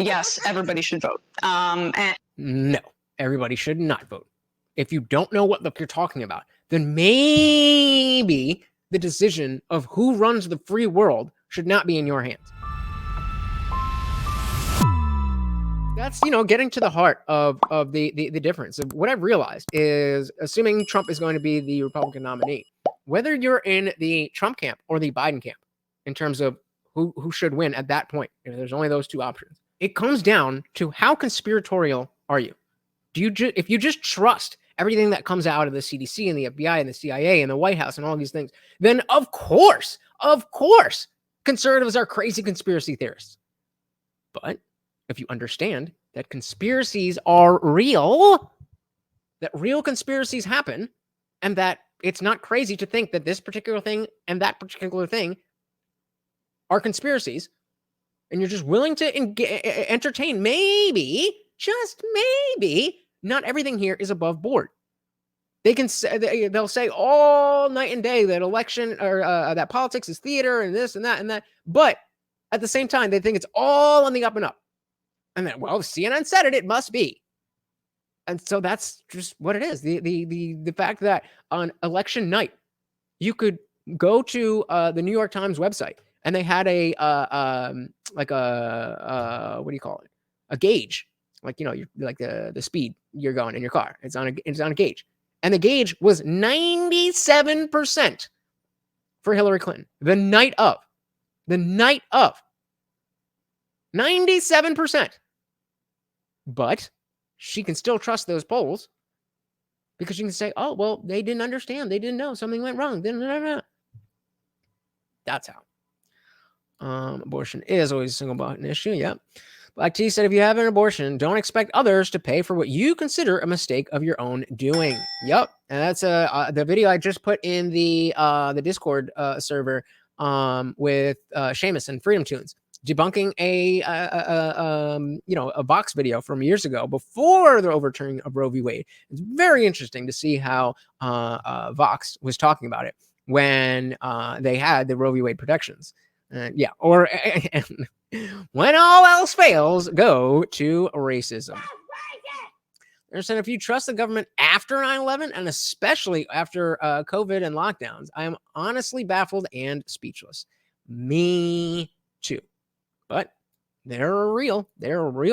yes, everybody should vote. No, everybody should not vote. If you don't know what you're talking about, then maybe the decision of who runs the free world should not be in your hands. That's, getting to the heart of the difference. What I've realized is, assuming Trump is going to be the Republican nominee, whether you're in the Trump camp or the Biden camp, in terms of who should win at that point, there's only those two options. It comes down to how conspiratorial are you? If you just trust everything that comes out of the CDC and the FBI and the CIA and the White House and all these things, then of course, conservatives are crazy conspiracy theorists. But if you understand that conspiracies are real, that real conspiracies happen, and that it's not crazy to think that this particular thing and that particular thing are conspiracies, and you're just willing to entertain, maybe, just maybe, not everything here is above board. They'll say all night and day that election or that politics is theater and this and that, but at the same time, they think it's all on the up and up. And then, well, CNN said it must be. And so that's just what it is. The fact that on election night, you could go to the New York Times website, and they had a what do you call it? A gauge, you're like the speed you're going in your car. It's on a gauge, and the gauge was 97% for Hillary Clinton the night of 97%. But she can still trust those polls because you can say, oh, well, they didn't understand. They didn't know. Something went wrong. That's how. Abortion is always a single button issue. Yep. Black T said, if you have an abortion, don't expect others to pay for what you consider a mistake of your own doing. Yep. And that's the video I just put in the Discord server with Seamus and Freedom Tunes, debunking a Vox video from years ago before the overturning of Roe v. Wade. It's very interesting to see how Vox was talking about it when they had the Roe v. Wade protections. Or when all else fails, go to racism. If you trust the government after 9/11, and especially after COVID and lockdowns, I am honestly baffled and speechless. Me too. But they're real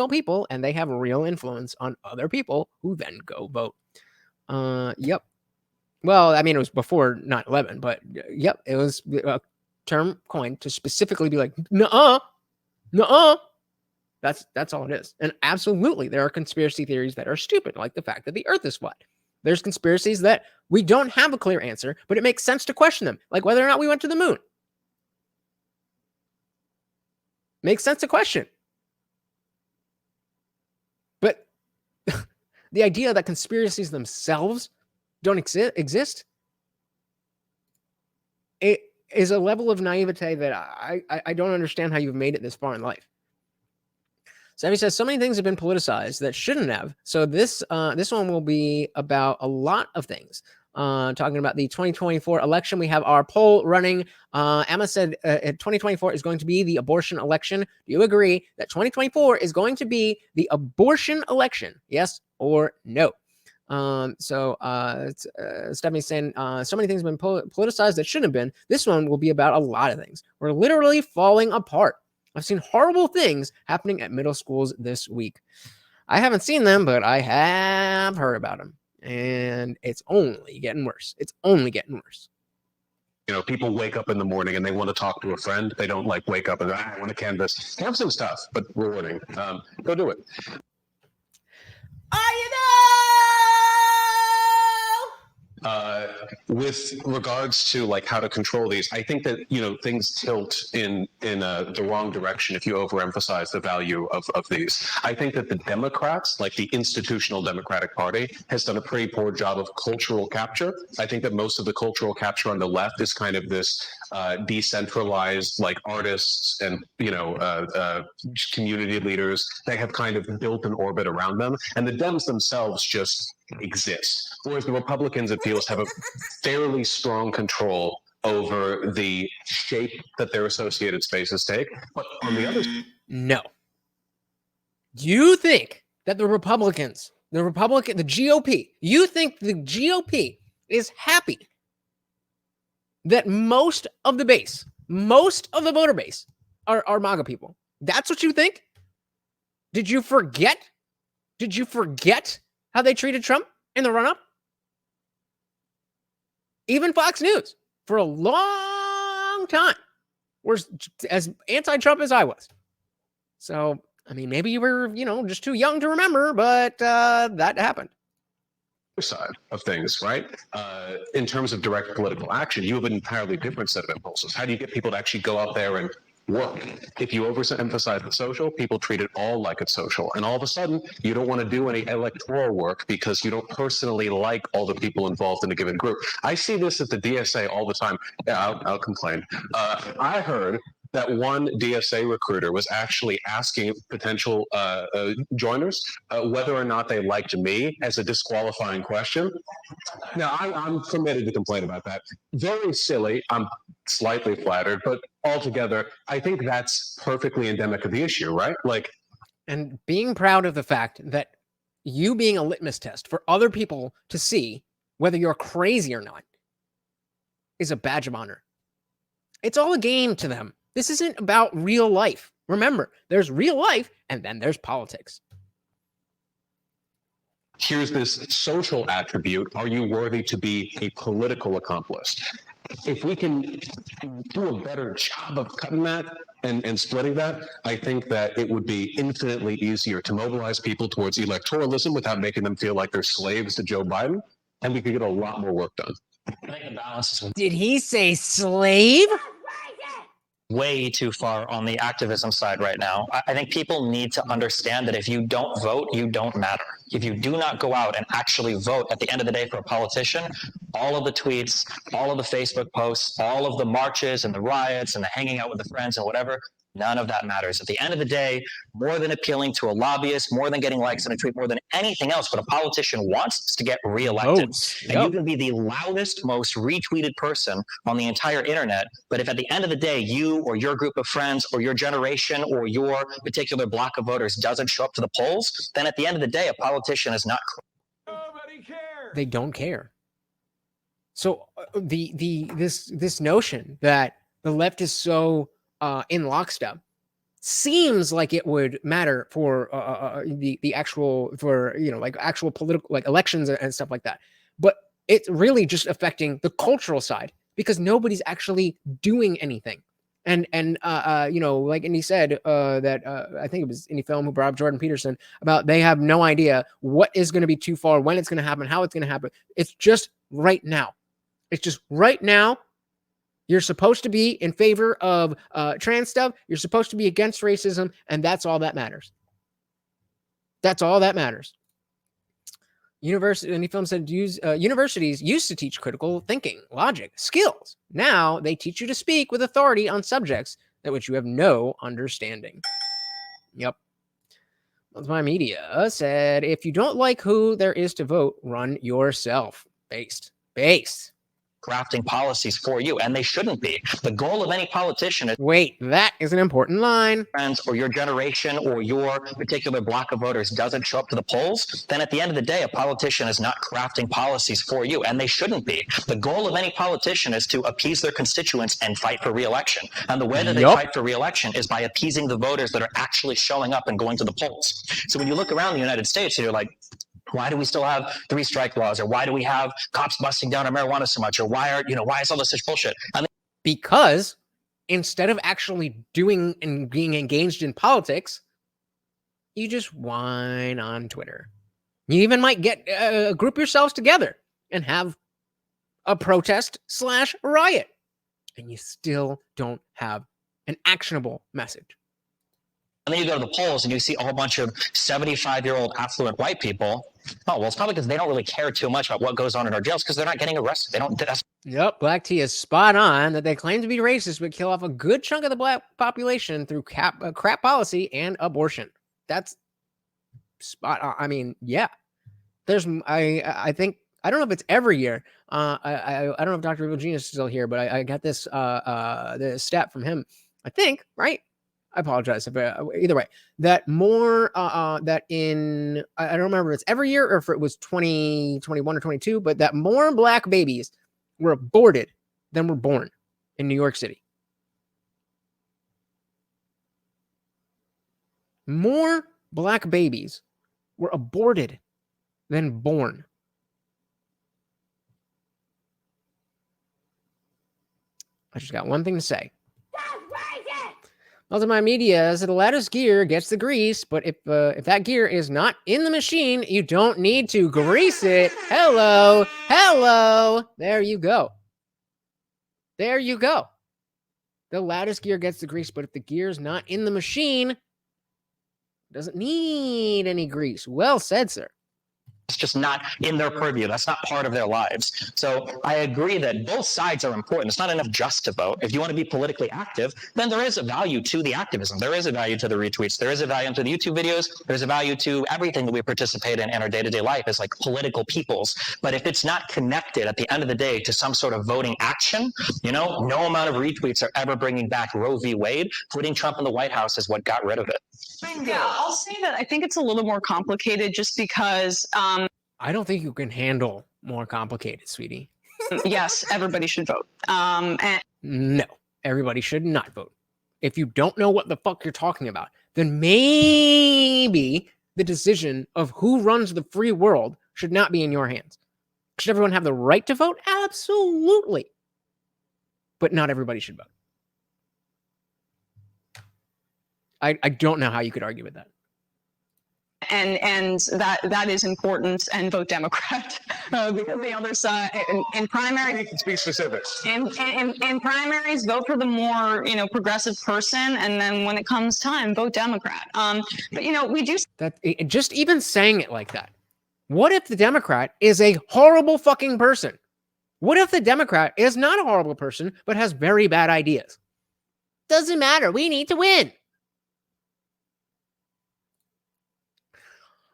people, and they have a real influence on other people who then go vote. Yep. Well, I mean, it was before 9/11, but yep, it was a term coined to specifically be like, nuh-uh. That's all it is. And absolutely, there are conspiracy theories that are stupid, like the fact that the earth is flat. There's conspiracies that we don't have a clear answer, but it makes sense to question them, like whether or not we went to the moon. Makes sense to question. But the idea that conspiracies themselves don't exist, it is a level of naivete that I don't understand how you've made it this far in life. Sammy says, so many things have been politicized that shouldn't have. So this one will be about a lot of things. Talking about the 2024 election, we have our poll running. Emma said 2024 is going to be the abortion election. Do you agree that 2024 is going to be the abortion election? Yes or no? Stephanie's saying, so many things have been politicized that shouldn't have been. This one will be about a lot of things. We're literally falling apart. I've seen horrible things happening at middle schools this week. I haven't seen them, but I have heard about them. And it's only getting worse. People wake up in the morning and they want to talk to a friend. They don't wake up and I want to canvas. Have some stuff, but rewarding. Go do it. Are you there? With regards to how to control these, I think that things tilt in the wrong direction if you overemphasize the value of these. I think that the Democrats, like the institutional Democratic Party, has done a pretty poor job of cultural capture. I think that most of the cultural capture on the left is kind of this decentralized, artists and community leaders. They have kind of built an orbit around them, and the Dems themselves just exist. Whereas the Republicans, it feels, have a fairly strong control over the shape that their associated spaces take. But on the other no. You think that the GOP, you think the GOP is happy that most of the base, most of the voter base are MAGA people? That's what you think? Did you forget? Did you forget how they treated Trump in the run-up? Even Fox News, for a long time, was as anti-Trump as I was. So, I mean, maybe you were, just too young to remember, but that happened. Side of things, right? In terms of direct political action, you have an entirely different set of impulses. How do you get people to actually go out there and work? If you overemphasize the social, people treat it all like it's social. And all of a sudden, you don't want to do any electoral work because you don't personally like all the people involved in a given group. I see this at the DSA all the time. Yeah, I'll complain. I heard that one DSA recruiter was actually asking potential joiners whether or not they liked me as a disqualifying question. Now, I'm permitted to complain about that. Very silly. I'm slightly flattered, but altogether, I think that's perfectly endemic of the issue, right? And being proud of the fact that you being a litmus test for other people to see whether you're crazy or not is a badge of honor. It's all a game to them. This isn't about real life. Remember, there's real life and then there's politics. Here's this social attribute. Are you worthy to be a political accomplice? If we can do a better job of cutting that and splitting that, I think that it would be infinitely easier to mobilize people towards electoralism without making them feel like they're slaves to Joe Biden, and we could get a lot more work done. I think the balance is Did he say slave? way too far on the activism side right now. I think people need to understand that if you don't vote, you don't matter. If you do not go out and actually vote at the end of the day for a politician, all of the tweets, all of the Facebook posts, all of the marches and the riots and the hanging out with the friends and whatever, none of that matters. At the end of the day, more than appealing to a lobbyist, more than getting likes on a tweet, more than anything else, what a politician wants is to get reelected. Yep. And you can be the loudest, most retweeted person on the entire internet, but if at the end of the day, you or your group of friends or your generation or your particular block of voters doesn't show up to the polls, then at the end of the day, a politician is not. Nobody cares. They don't care. So this notion that the left is so in lockstep seems like it would matter for the actual, for actual political, like elections and stuff like that, but it's really just affecting the cultural side because nobody's actually doing anything. And he said that I think it was Indie Film who brought up Jordan Peterson about they have no idea what is going to be too far, when it's going to happen, how it's going to happen. It's just right now. It's just right now. You're supposed to be in favor of trans stuff. You're supposed to be against racism, and that's all that matters. That's all that matters. Any film said universities used to teach critical thinking, logic, skills. Now they teach you to speak with authority on subjects that which you have no understanding. Yep. My media said, if you don't like who there is to vote, run yourself. Based. Crafting policies for you, and they shouldn't be. The goal of any politician is wait, that is an important line. Friends or your generation or your particular block of voters doesn't show up to the polls, then at the end of the day, a politician is not crafting policies for you, and they shouldn't be. The goal of any politician is to appease their constituents and fight for re-election. And the way that they fight for re-election is by appeasing the voters that are actually showing up and going to the polls. So when you look around the United States, you're like, why do we still have 3 strike laws? Or why do we have cops busting down on marijuana so much? Or why is all this such bullshit? Because instead of actually doing and being engaged in politics, you just whine on Twitter. You even might get group yourselves together and have a protest/riot. And you still don't have an actionable message. And then you go to the polls and you see a whole bunch of 75-year-old affluent white people. Oh, well, it's probably because they don't really care too much about what goes on in our jails because they're not getting arrested. They don't. Yep, Black Tea is spot on that they claim to be racist but kill off a good chunk of the black population through crap policy and abortion. That's spot on. I mean, yeah. I think, I don't know if it's every year. I don't know if Dr. Evil Genius is still here, but I got this the stat from him. I think, right? I apologize if either way, that more that in I don't remember if it's every year or if it was 2021 or 22, but that more black babies were aborted than were born in New York City. More black babies were aborted than born. I just got one thing to say. Multimedia Media said the lattice gear gets the grease, but if that gear is not in the machine, you don't need to grease it. Hello. There you go. The lattice gear gets the grease, but if the gear is not in the machine, it doesn't need any grease. Well said, sir. It's just not in their purview. That's not part of their lives. So I agree that both sides are important. It's not enough just to vote. If you want to be politically active, then there is a value to the activism. There is a value to the retweets. There is a value to the YouTube videos. There's a value to everything that we participate in our day-to-day life as like political peoples. But if it's not connected at the end of the day to some sort of voting action, no amount of retweets are ever bringing back Roe v. Wade. Putting Trump in the White House is what got rid of it. Yeah, I'll say that I think it's a little more complicated just because I don't think you can handle more complicated, sweetie. yes, everybody should vote. And No, everybody should not vote. If you don't know what the fuck you're talking about, then maybe the decision of who runs the free world should not be in your hands. Should everyone have the right to vote? Absolutely. But not everybody should vote. I don't know how you could argue with that. and that is important, and vote Democrat. Because the other side in primaries, You can speak specifics. in primaries, vote for the more progressive person, and then when it comes time, vote Democrat. But we do Just even saying it like that. What if the Democrat is a horrible fucking person? What if the Democrat is not a horrible person, but has very bad ideas? Doesn't matter. We need to win.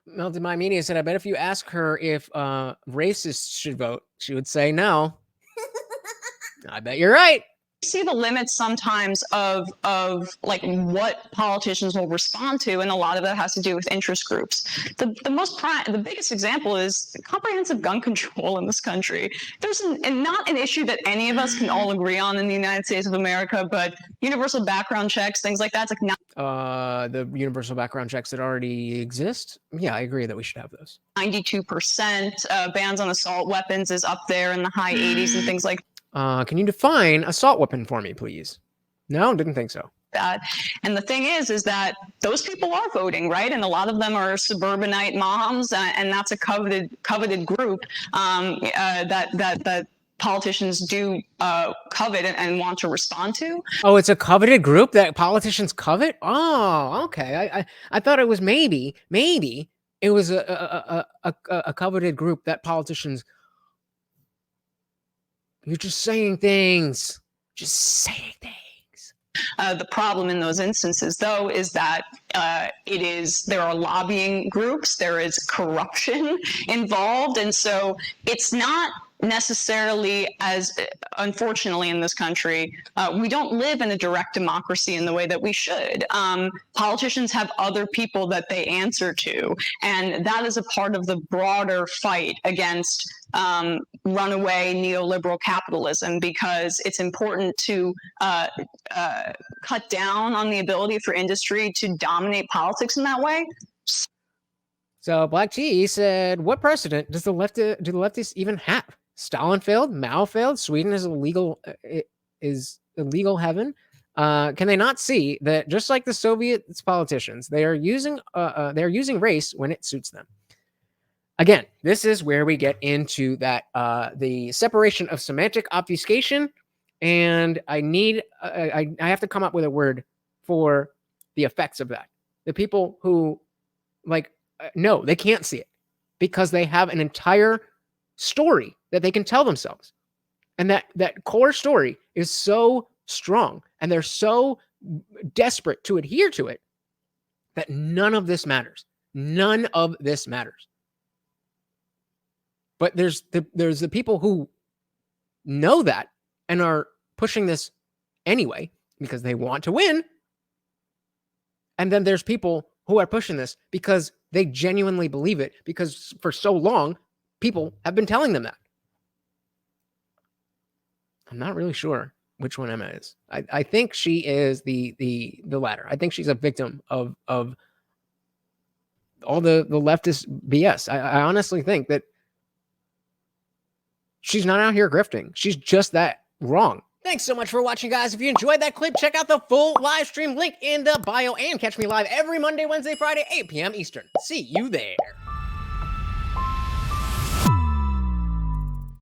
Melted My Media said, I bet if you ask her if racists should vote, she would say no. I bet you're right. see the limits sometimes of like what politicians will respond to, and a lot of that has to do with interest groups. The biggest example is comprehensive gun control in this country. There's not an issue that any of us can all agree on in the United States of America, but universal background checks, things like that's like not the universal background checks that already exist. Yeah, I agree that we should have those. 92%. Bans on assault weapons is up there in the high 80s and things like Can you define assault weapon for me, please? No, didn't think so. that. And the thing is that those people are voting, right? And a lot of them are suburbanite moms, and that's a coveted group that politicians do covet and want to respond to. Oh, it's a coveted group that politicians covet? Oh, okay. I thought it was maybe it was a coveted group that politicians. You're just saying things. Just saying things. The problem in those instances, though, is that there are lobbying groups, there is corruption involved, and so it's not necessarily as, unfortunately, in this country, we don't live in a direct democracy in the way that we should. Politicians have other people that they answer to, and that is a part of the broader fight against runaway neoliberal capitalism, because it's important to cut down on the ability for industry to dominate politics in that way. So Black T said, "What precedent does do the leftists even have? Stalin failed, Mao failed. Sweden is illegal heaven. Can they not see that just like the Soviets politicians, they are using race when it suits them?" Again, this is where we get into that the separation of semantic obfuscation, and I have to come up with a word for the effects of that. The people who no, they can't see it because they have an entire story that they can tell themselves, and that core story is so strong, and they're so desperate to adhere to it that none of this matters. None of this matters. But there's the people who know that and are pushing this anyway because they want to win. And then there's people who are pushing this because they genuinely believe it, because for so long, people have been telling them that. I'm not really sure which one Emma is. I think she is the latter. I think she's a victim of all the leftist BS. I honestly think that she's not out here grifting. She's just that wrong. Thanks so much for watching, guys. If you enjoyed that clip, check out the full live stream link in the bio and catch me live every Monday, Wednesday, Friday, 8 p.m. Eastern. See you there.